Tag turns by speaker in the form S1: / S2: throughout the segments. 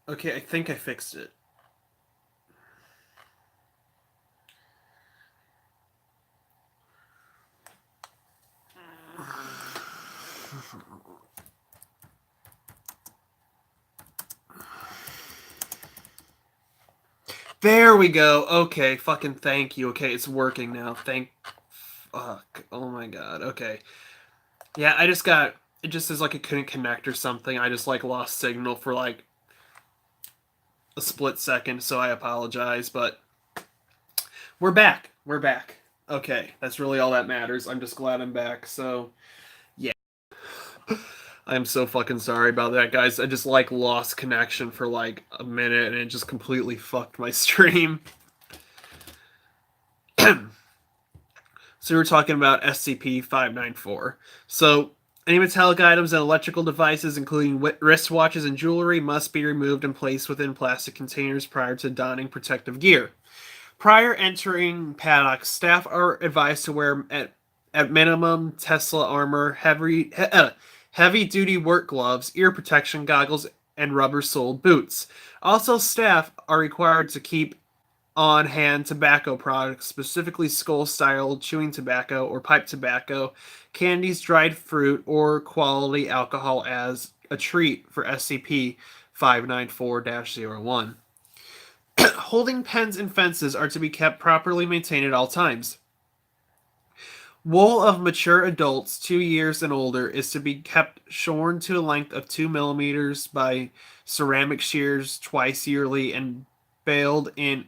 S1: Okay, I think I fixed it. There we go. Okay, fucking thank you. Okay, it's working now. Fuck. Oh my god. Okay. Yeah, I just got. It just says like it couldn't connect or something. I just like lost signal for like a split second, so I apologize. But we're back. We're back. Okay, that's really all that matters. I'm just glad I'm back. So, yeah. I'm so fucking sorry about that, guys. I just like lost connection for like a minute and it just completely fucked my stream. So we were talking about SCP-594. So any metallic items and electrical devices, including wristwatches and jewelry, must be removed and placed within plastic containers prior to donning protective gear. Prior entering paddocks, staff are advised to wear at minimum Tesla armor, heavy duty work gloves, ear protection goggles, and rubber soled boots. Also, staff are required to keep on hand tobacco products, specifically skull style chewing tobacco or pipe tobacco, candies, dried fruit, or quality alcohol as a treat for SCP 594 01. Holding pens and fences are to be kept properly maintained at all times. Wool of mature adults 2 years and older is to be kept shorn to a length of 2 millimeters by ceramic shears twice yearly and baled in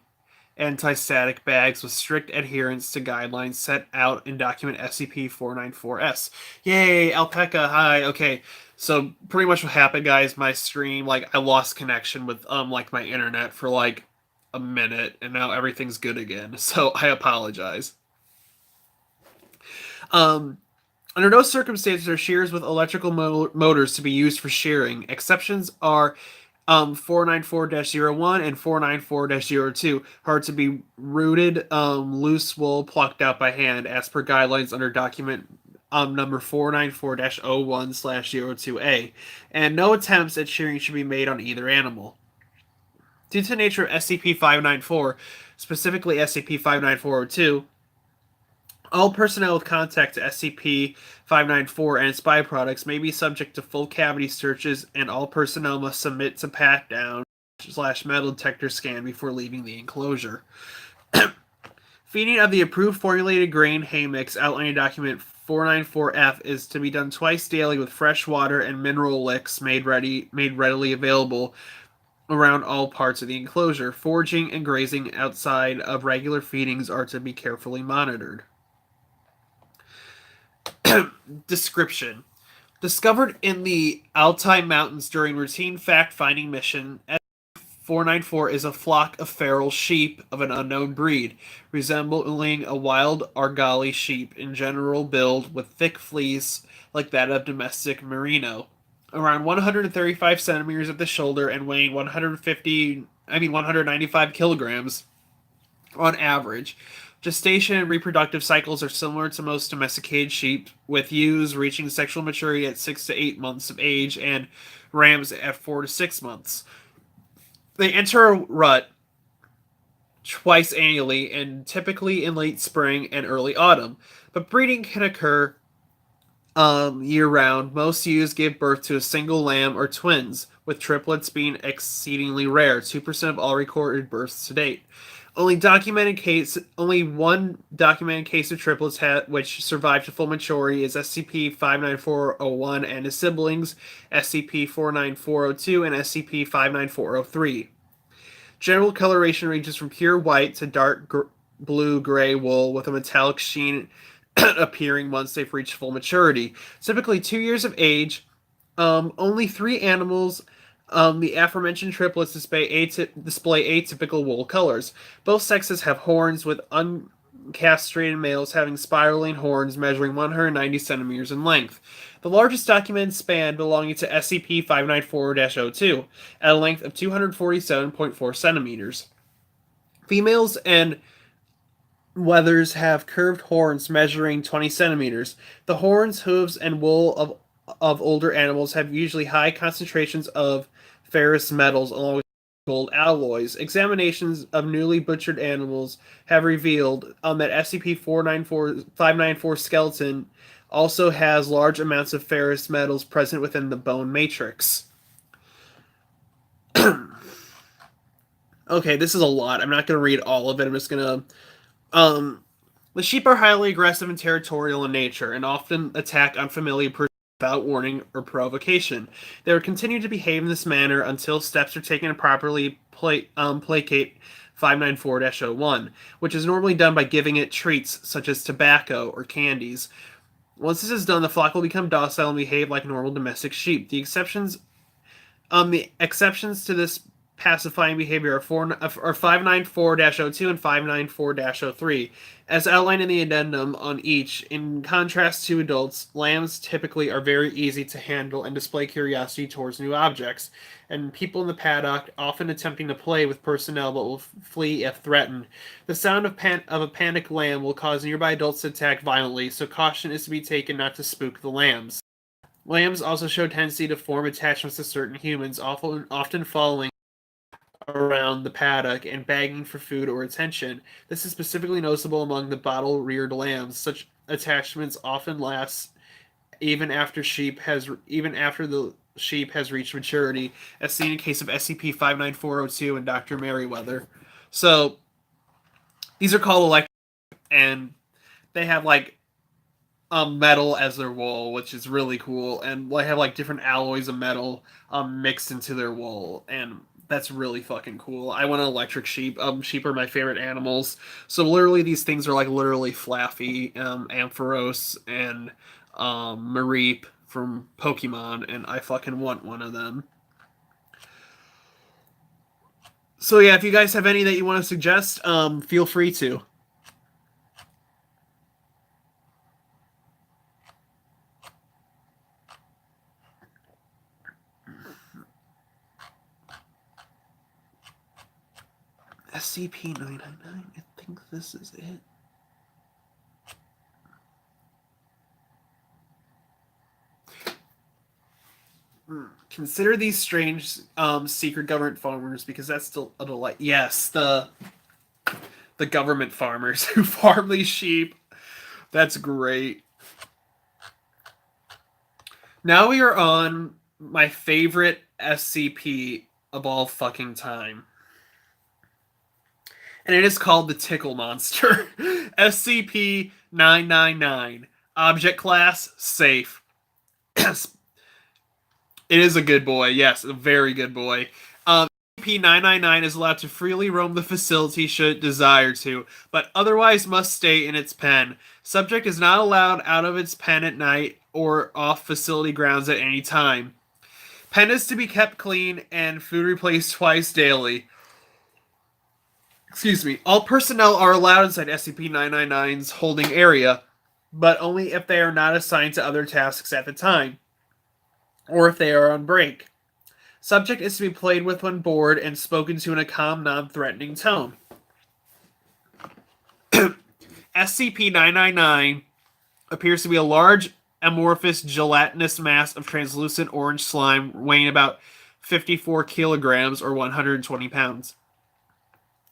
S1: anti-static bags with strict adherence to guidelines set out in document SCP-494-S. Yay, Alpaca, hi. Okay, so pretty much what happened, guys, my stream, like, I lost connection with, like, my internet for, like, a minute, and now everything's good again, so I apologize. Um, Under no circumstances are shears with electrical motors to be used for shearing. Exceptions are 494-01 and 494-02 are to be rooted loose wool plucked out by hand as per guidelines under document number 494-01/02A, and no attempts at shearing should be made on either animal. Due to the nature of SCP-594, specifically SCP-594-02, all personnel with contact to SCP-594 and its byproducts may be subject to full cavity searches, and all personnel must submit to pat-down/metal detector scan before leaving the enclosure. Feeding of the approved formulated grain hay mix outlined in document 494-F is to be done twice daily with fresh water and mineral licks made readily available around all parts of the enclosure. Foraging and grazing outside of regular feedings are to be carefully monitored. Description: Discovered in the Altai Mountains during routine fact-finding mission, S494 is a flock of feral sheep of an unknown breed, resembling a wild Argali sheep in general build with thick fleece like that of domestic merino. Around 135 centimeters at the shoulder and weighing 195 kilograms on average. Gestation and reproductive cycles are similar to most domesticated sheep, with ewes reaching sexual maturity at 6 to 8 months of age and rams at 4 to 6 months. They enter a rut twice annually and typically in late spring and early autumn, but breeding can occur year round. Most ewes give birth to a single lamb or twins, with triplets being exceedingly rare, 2% of all recorded births to date. Only one documented case of triplets which survived to full maturity is SCP-594-01 and his siblings SCP-494-02 and SCP-594-03. General coloration ranges from pure white to dark blue-gray wool with a metallic sheen appearing once they've reached full maturity. Typically 2 years of age. Only three animals, the aforementioned triplets, display atypical wool colors. Both sexes have horns, with uncastrated males having spiraling horns measuring 190 centimeters in length. The largest documented span belonging to SCP-594-02, at a length of 247.4 centimeters. Females and wethers have curved horns measuring 20 centimeters. The horns, hooves, and wool of older animals have usually high concentrations of ferrous metals along with gold alloys. Examinations of newly butchered animals have revealed that SCP-594 skeleton also has large amounts of ferrous metals present within the bone matrix. Okay, this is a lot. I'm not going to read all of it. I'm just going to the sheep are highly aggressive and territorial in nature, and often attack unfamiliar persons without warning or provocation. They will continue to behave in this manner until steps are taken to properly placate 594-01, which is normally done by giving it treats such as tobacco or candies. Once this is done, the flock will become docile and behave like normal domestic sheep. The exceptions to this pacifying behavior are 594-02 and 594-03. As outlined in the addendum on each, in contrast to adults, lambs typically are very easy to handle and display curiosity towards new objects, and people in the paddock often attempting to play with personnel but will flee if threatened. The sound of a panicked lamb will cause nearby adults to attack violently, so caution is to be taken not to spook the lambs. Lambs also show tendency to form attachments to certain humans, often following around the paddock and begging for food or attention. This is specifically noticeable among the bottle-reared lambs. Such attachments often last even after the sheep has reached maturity, as seen in case of SCP-59402 and Dr. Merriweather. So these are called electric, and they have like metal as their wool, which is really cool, and they have like different alloys of metal mixed into their wool, and that's really fucking cool. I want an electric sheep. Sheep are my favorite animals. So literally, these things are like literally Flaffy, Ampharos, and Mareep from Pokemon, and I fucking want one of them. So yeah, if you guys have any that you want to suggest, feel free to. SCP-999. I think this is it. Consider these strange secret government farmers, because that's still a delight. Yes, the government farmers who farm these sheep. That's great. Now we are on my favorite SCP of all fucking time. And it is called the Tickle Monster. SCP 999. Object class safe. It is a good boy. Yes, a very good boy. SCP-999 is allowed to freely roam the facility should it desire to, but otherwise must stay in its pen. Subject is not allowed out of its pen at night or off facility grounds at any time. Pen is to be kept clean and food replaced twice daily. Excuse me. All personnel are allowed inside SCP-999's holding area, but only if they are not assigned to other tasks at the time, or if they are on break. Subject is to be played with when bored and spoken to in a calm, non-threatening tone. SCP-999 appears to be a large, amorphous, gelatinous mass of translucent orange slime weighing about 54 kilograms or 120 pounds,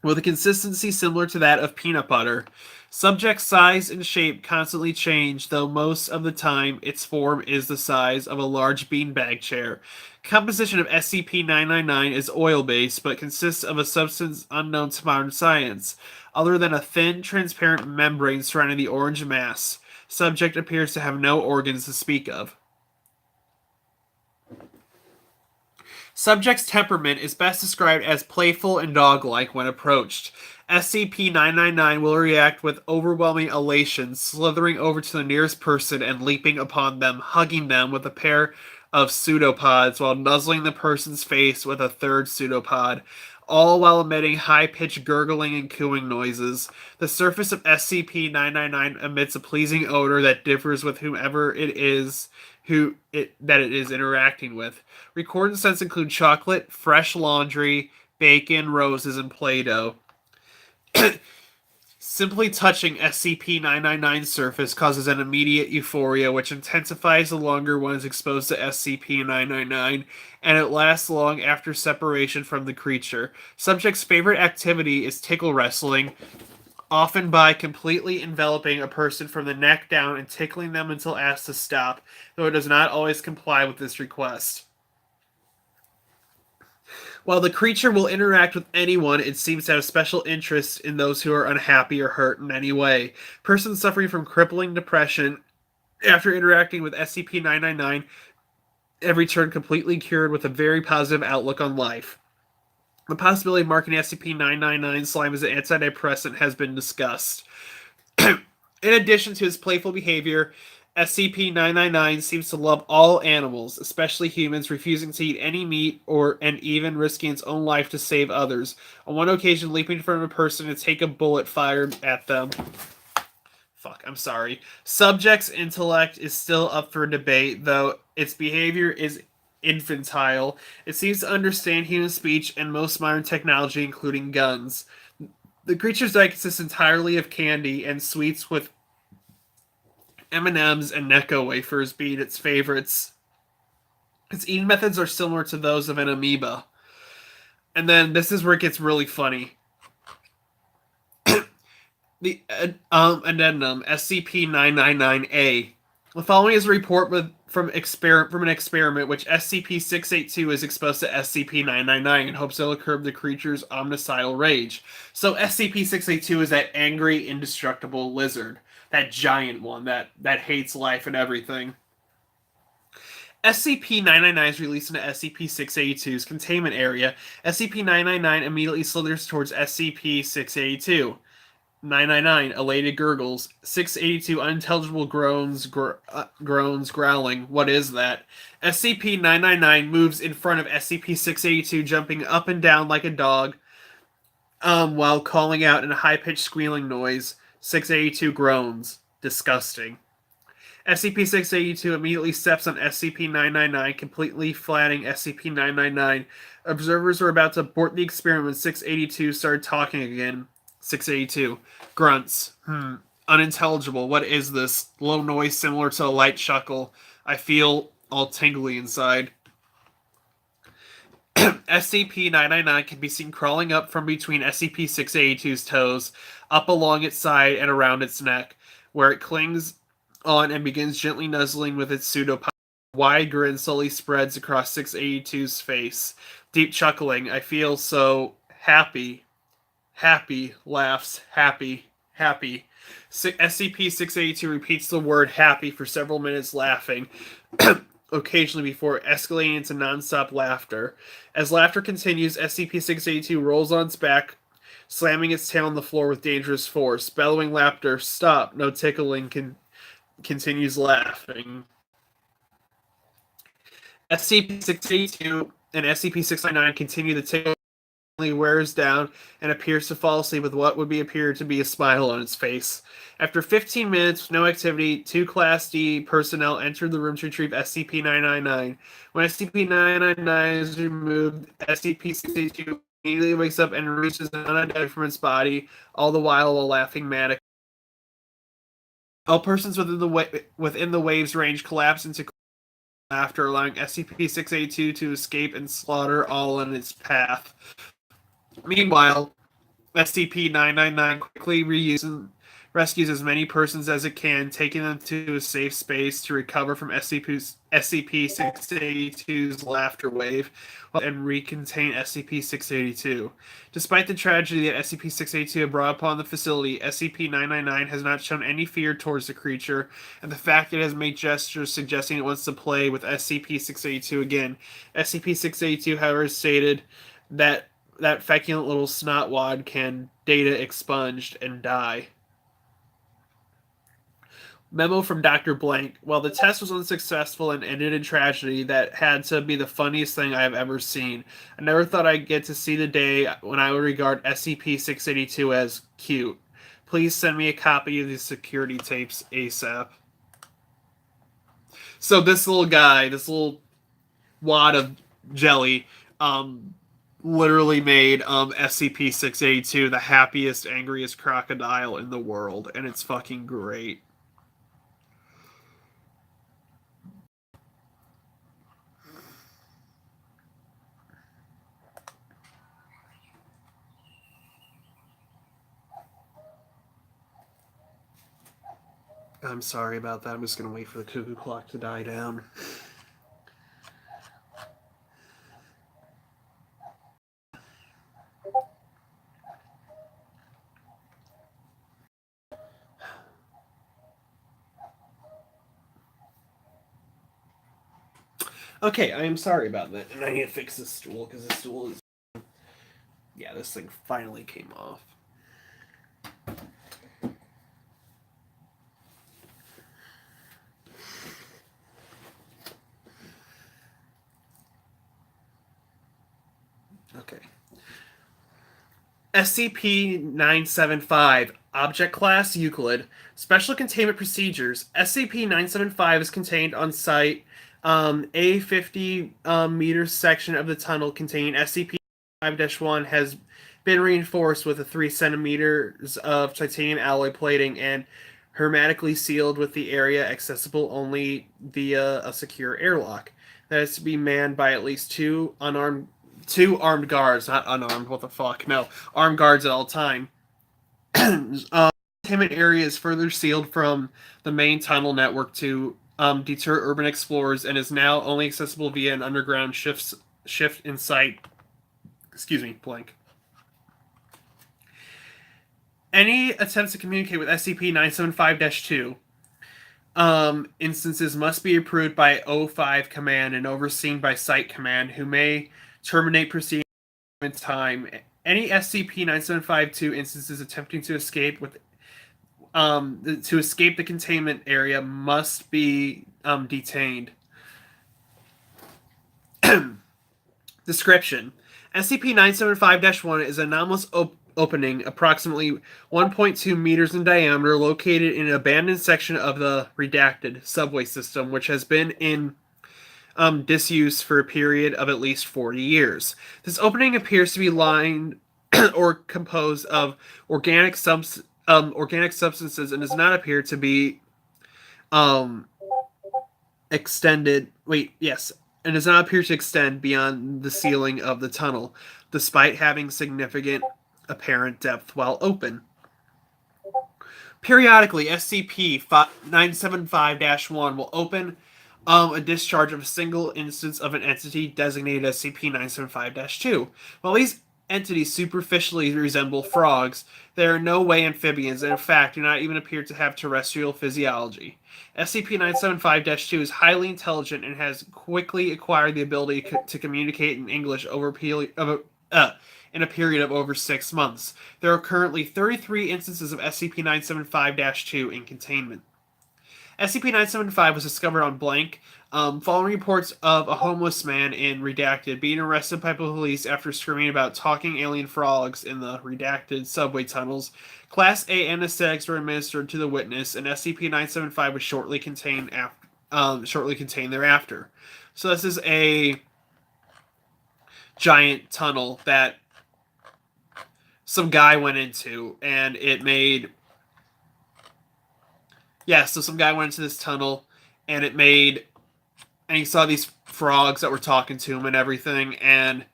S1: with a consistency similar to that of peanut butter. Subject's size and shape constantly change, though most of the time its form is the size of a large beanbag chair. Composition of SCP-999 is oil-based, but consists of a substance unknown to modern science, other than a thin, transparent membrane surrounding the orange mass. Subject appears to have no organs to speak of. Subject's temperament is best described as playful and dog-like when approached. SCP-999 will react with overwhelming elation, slithering over to the nearest person and leaping upon them, hugging them with a pair of pseudopods while nuzzling the person's face with a third pseudopod, all while emitting high-pitched gurgling and cooing noises. The surface of SCP-999 emits a pleasing odor that differs with whomever it is that it is interacting with. Recorded scents include chocolate, fresh laundry, bacon, roses, and Play-Doh. Simply touching SCP-999's surface causes an immediate euphoria, which intensifies the longer one is exposed to SCP-999, and it lasts long after separation from the creature. Subject's favorite activity is tickle wrestling, often by completely enveloping a person from the neck down and tickling them until asked to stop, though it does not always comply with this request. While the creature will interact with anyone, it seems to have special interest in those who are unhappy or hurt in any way. Persons suffering from crippling depression after interacting with SCP-999 have returned completely cured with a very positive outlook on life. The possibility of marking SCP-999 slime as an antidepressant has been discussed. In addition to his playful behavior, SCP-999 seems to love all animals, especially humans, refusing to eat any meat and even risking its own life to save others. On one occasion, leaping in front of a person to take a bullet fired at them. Fuck, I'm sorry. Subject's intellect is still up for debate, though its behavior is infantile. It seems to understand human speech and most modern technology, including guns. The creature's diet consists entirely of candy and sweets, with M&Ms and Necco wafers being its favorites. Its eating methods are similar to those of an amoeba. And then this is where it gets really funny. The addendum SCP-999-A. The following is a report from an experiment which SCP-682 is exposed to SCP-999 in hopes it'll curb the creature's omnicidal rage. So SCP-682 is that angry, indestructible lizard. That giant one that hates life and everything. SCP-999 is released into SCP-682's containment area. SCP-999 immediately slithers towards SCP-682. 999 elated gurgles. 682 unintelligible groans, growling. What is that? SCP-999 moves in front of SCP-682, jumping up and down like a dog, while calling out in a high-pitched squealing noise. 682 groans. Disgusting. SCP-682 immediately steps on SCP-999, completely flattening SCP-999. Observers were about to abort the experiment when 682 started talking again. 682. Grunts. Unintelligible. What is this? Low noise similar to a light chuckle. I feel all tingly inside. SCP-999 can be seen crawling up from between SCP-682's toes, up along its side and around its neck, where it clings on and begins gently nuzzling with its pseudopod. A wide grin slowly spreads across 682's face. Deep chuckling. I feel so happy. Happy. Laughs. Happy. Happy. SCP-682 repeats the word happy for several minutes, laughing, occasionally before escalating into non-stop laughter. As laughter continues, SCP-682 rolls on its back, slamming its tail on the floor with dangerous force. Bellowing laughter. Stop. No tickling. Continues laughing. SCP-682 and SCP-699 continue the tickle. Wears down and appears to fall asleep with what would appear to be a smile on its face. After 15 minutes with no activity, 2 Class D personnel entered the room to retrieve SCP-999. When SCP-999 is removed, SCP-682 immediately wakes up and reaches an unidentified from its body, all the while laughing manic. All persons within the wave's range collapse into laughter, allowing SCP-682 to escape and slaughter all in its path. Meanwhile, SCP-999 quickly rescues as many persons as it can, taking them to a safe space to recover from SCP-682's laughter wave and recontain SCP-682. Despite the tragedy that SCP-682 brought upon the facility, SCP-999 has not shown any fear towards the creature, and the fact it has made gestures suggesting it wants to play with SCP-682 again. SCP-682, however, stated that feculent little snotwad can data expunged and die. Memo from Dr. Blank. While the test was unsuccessful and ended in tragedy, that had to be the funniest thing I have ever seen. I never thought I'd get to see the day when I would regard SCP-682 as cute. Please send me a copy of the security tapes ASAP. So this little guy, this little wad of jelly, literally made SCP-682 the happiest, angriest crocodile in the world, and it's fucking great. I'm sorry about that. I'm just gonna wait for the cuckoo clock to die down. Okay, I am sorry about that, and I need to fix this stool because this stool is. Yeah, this thing finally came off. Okay. SCP-975, Object Class Euclid, Special Containment Procedures. SCP-975 is contained on site a 50 meter section of the tunnel containing SCP-5-1 has been reinforced with a 3 centimeters of titanium alloy plating and hermetically sealed with the area accessible only via a secure airlock. That is to be manned by at least two armed guards, not unarmed. What the fuck? No, armed guards at all time. Containment area is further sealed from the main tunnel network to deter urban explorers and is now only accessible via an underground shift in sight. Excuse me, blank. Any attempts to communicate with SCP-975-2 instances must be approved by O5 Command and overseen by Site Command, who may terminate proceedings in time. Any SCP-9752 instances attempting to escape the containment area must be detained. Description: SCP-975-1 is an anomalous opening approximately 1.2 meters in diameter located in an abandoned section of the redacted subway system, which has been in disuse for a period of at least 40 years. This opening appears to be lined or composed of organic substances and does not appear to be extended. Wait, yes, and does not appear to extend beyond the ceiling of the tunnel, despite having significant apparent depth while open. Periodically, SCP-975-1 will open a discharge of a single instance of an entity designated SCP-975-2. While these entities superficially resemble frogs, they are in no way amphibians and in fact do not even appear to have terrestrial physiology. SCP-975-2 is highly intelligent and has quickly acquired the ability to communicate in English in a period of over 6 months. There are currently 33 instances of SCP-975-2 in containment. SCP-975 was discovered on blank following reports of a homeless man in Redacted being arrested by police after screaming about talking alien frogs in the Redacted subway tunnels. Class A anesthetics were administered to the witness, and SCP-975 was shortly contained thereafter. So this is a giant tunnel that some guy went into, and it made... Yeah, so some guy went into this tunnel, and it made... And he saw these frogs that were talking to him and everything, and...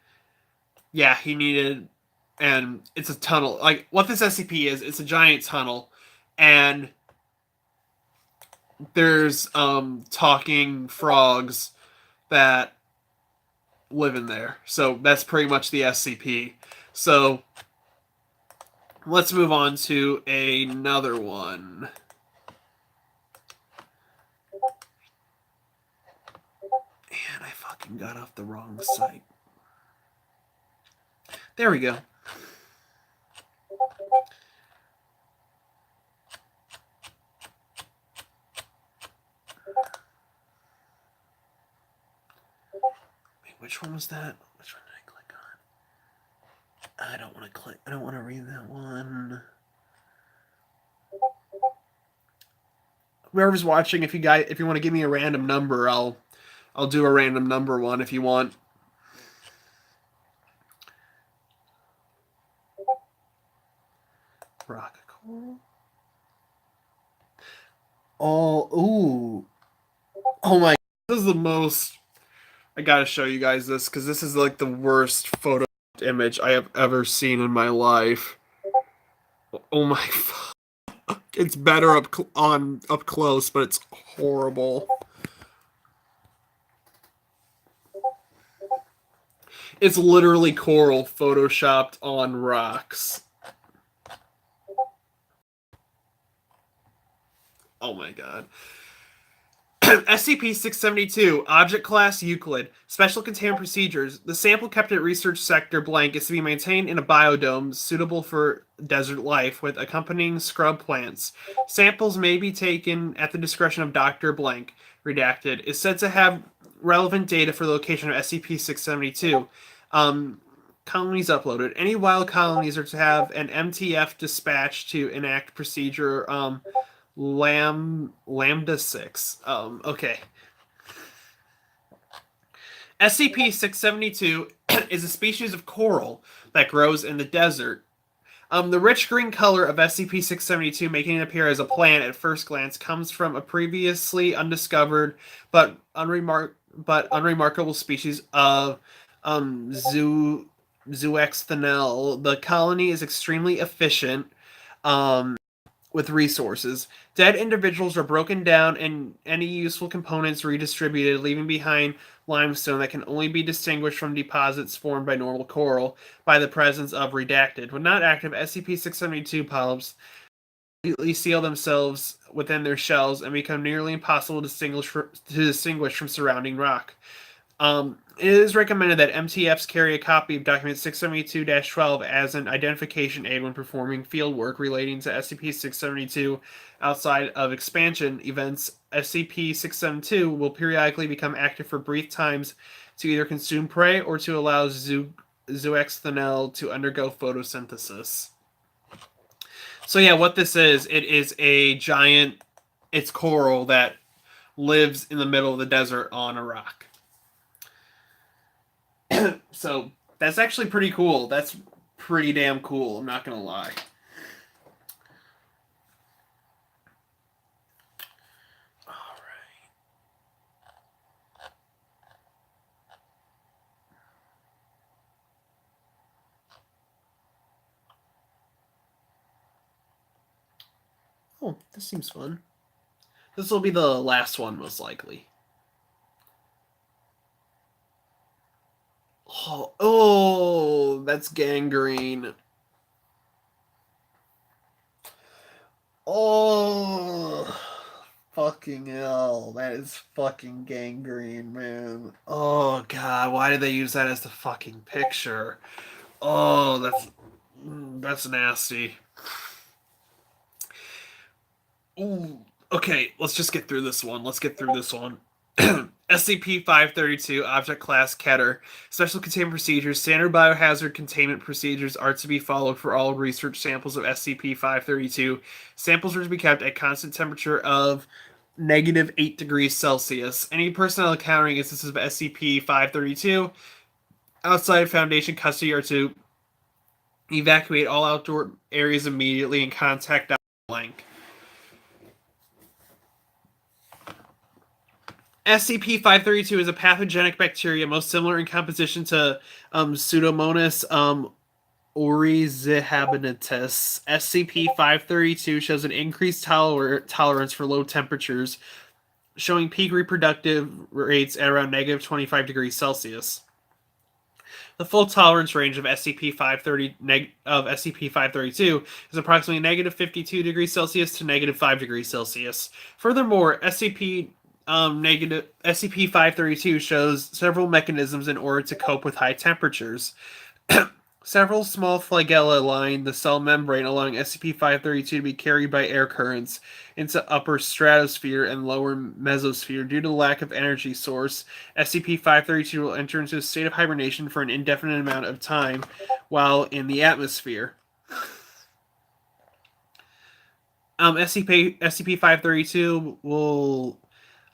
S1: Yeah, he needed... And it's a tunnel. Like, what this SCP is, it's a giant tunnel, and... There's, talking frogs that live in there. So, that's pretty much the SCP. So... Let's move on to another one. And I fucking got off the wrong site. There we go. Wait, which one was that? Which one did I click on? I don't want to click. I don't want to read that one. Whoever's watching, if you want to give me a random number, I'll do a random number one if you want. Rock coral. Oh, ooh. Oh my. This is the most. I gotta show you guys this because this is like the worst photo image I have ever seen in my life. Oh my. It's better up close, but it's horrible. It's literally coral photoshopped on rocks. Oh my god. SCP-672, Object Class Euclid, Special Containment Procedures. The sample kept at Research Sector Blank is to be maintained in a biodome suitable for desert life with accompanying scrub plants. Samples may be taken at the discretion of Dr. Blank. Redacted. Is said to have relevant data for the location of SCP-672. Colonies uploaded. Any wild colonies are to have an MTF dispatched to enact procedure Lambda 6. Okay. SCP-672 is a species of coral that grows in the desert. The rich green color of SCP-672, making it appear as a plant at first glance, comes from a previously undiscovered but unremarkable species of Zooxanthellae. The colony is extremely efficient. With resources. Dead individuals are broken down and any useful components redistributed, leaving behind limestone that can only be distinguished from deposits formed by normal coral by the presence of redacted. When not active, SCP-672 polyps completely seal themselves within their shells and become nearly impossible to distinguish from surrounding rock. It is recommended that MTFs carry a copy of document 672-12 as an identification aid when performing field work relating to SCP-672 outside of expansion events. SCP-672 will periodically become active for brief times to either consume prey or to allow Zooxanthellae to undergo photosynthesis. So yeah, what this is, it is a giant, it's coral that lives in the middle of the desert on a rock. So that's actually pretty cool. That's pretty damn cool. I'm not gonna lie. All right. Oh, this seems fun. This will be the last one, most likely. Oh, that's gangrene. Oh, fucking hell. That is fucking gangrene, man. Oh, God. Why did they use that as the fucking picture? Oh, that's nasty. Ooh. Okay, let's just get through this one. Let's get through this one. SCP-532, Object Class Keter. Special Containment Procedures. Standard biohazard containment procedures are to be followed for all research samples of SCP-532. Samples are to be kept at constant temperature of -8 degrees Celsius. Any personnel encountering instances of SCP-532 outside Foundation custody are to evacuate all outdoor areas immediately and contact blank. SCP-532 is a pathogenic bacteria most similar in composition to Pseudomonas oryzobanatus. SCP-532 shows an increased tolerance for low temperatures, showing peak reproductive rates at around -25 degrees Celsius. The full tolerance range of SCP-532 is approximately -52 degrees Celsius to -5 degrees Celsius. Furthermore, SCP-532 shows several mechanisms in order to cope with high temperatures. Several small flagella line the cell membrane, allowing SCP-532 to be carried by air currents into upper stratosphere and lower mesosphere. Due to the lack of energy source, SCP-532 will enter into a state of hibernation for an indefinite amount of time while in the atmosphere. SCP-532 will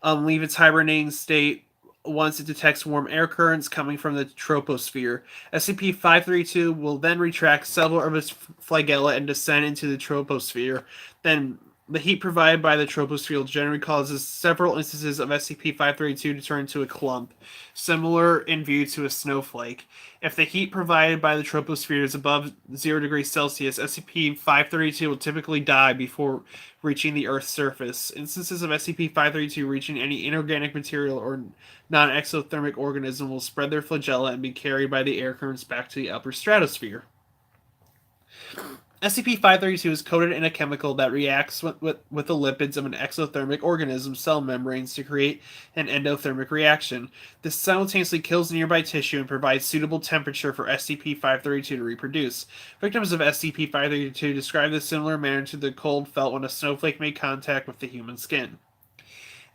S1: leave its hibernating state once it detects warm air currents coming from the troposphere. SCP-532 will then retract several of its flagella and descend into the troposphere. Then the heat provided by the troposphere generally causes several instances of SCP-532 to turn into a clump, similar in view to a snowflake. If the heat provided by the troposphere is above 0 degrees Celsius, SCP-532 will typically die before reaching the Earth's surface. Instances of SCP-532 reaching any inorganic material or non-exothermic organism will spread their flagella and be carried by the air currents back to the upper stratosphere. SCP-532 is coated in a chemical that reacts with the lipids of an exothermic organism's cell membranes to create an endothermic reaction. This simultaneously kills nearby tissue and provides suitable temperature for SCP-532 to reproduce. Victims of SCP-532 describe this similar manner to the cold felt when a snowflake made contact with the human skin.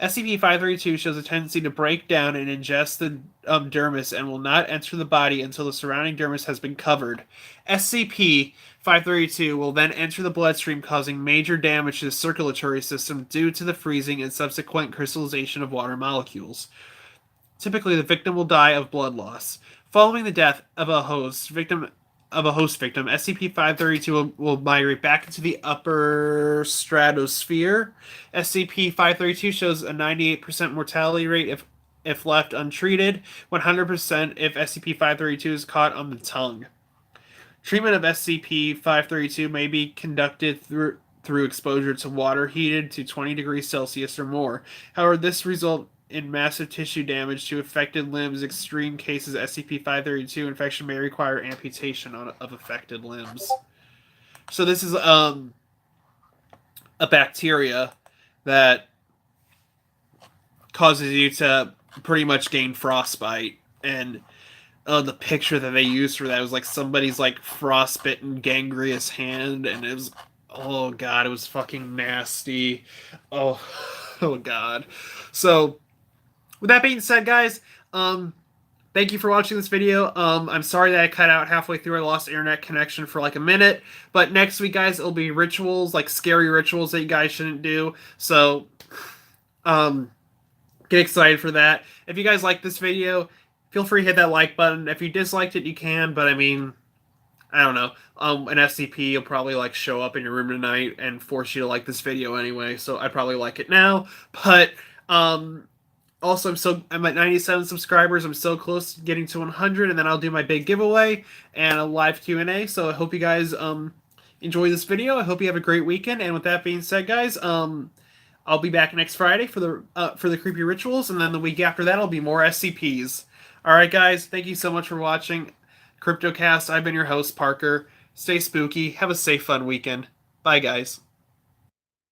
S1: SCP-532 shows a tendency to break down and ingest the dermis and will not enter the body until the surrounding dermis has been covered. SCP-532 will then enter the bloodstream, causing major damage to the circulatory system due to the freezing and subsequent crystallization of water molecules. Typically, the victim will die of blood loss. Following the death of a host victim, SCP-532 will migrate back into the upper stratosphere. SCP-532 shows a 98% mortality rate if left untreated, 100% if SCP-532 is caught on the tongue. Treatment of SCP-532 may be conducted through exposure to water heated to 20 degrees Celsius or more. However, this results in massive tissue damage to affected limbs. Extreme cases of SCP-532 infection may require amputation of affected limbs. So this is a bacteria that causes you to pretty much gain frostbite, and the picture that they used for that was like somebody's like frostbitten gangrenous hand, and it was, oh god, it was fucking nasty. Oh god. So with that being said, guys, thank you for watching this video. I'm sorry that I cut out halfway through. I lost internet connection for like a minute. But next week, guys, it'll be rituals, like scary rituals that you guys shouldn't do. So, get excited for that. If you guys like this video, feel free to hit that like button. If you disliked it, you can. But I mean, I don't know. An SCP will probably like show up in your room tonight and force you to like this video anyway. So I'd probably like it now. But also, I'm at 97 subscribers. I'm so close to getting to 100, and then I'll do my big giveaway and a live Q&A. So I hope you guys enjoy this video. I hope you have a great weekend. And with that being said, guys, I'll be back next Friday for the creepy rituals, and then the week after that, will be more SCPs. All right, guys. Thank you so much for watching CryptoCast. I've been your host, Parker. Stay spooky. Have a safe, fun weekend. Bye, guys.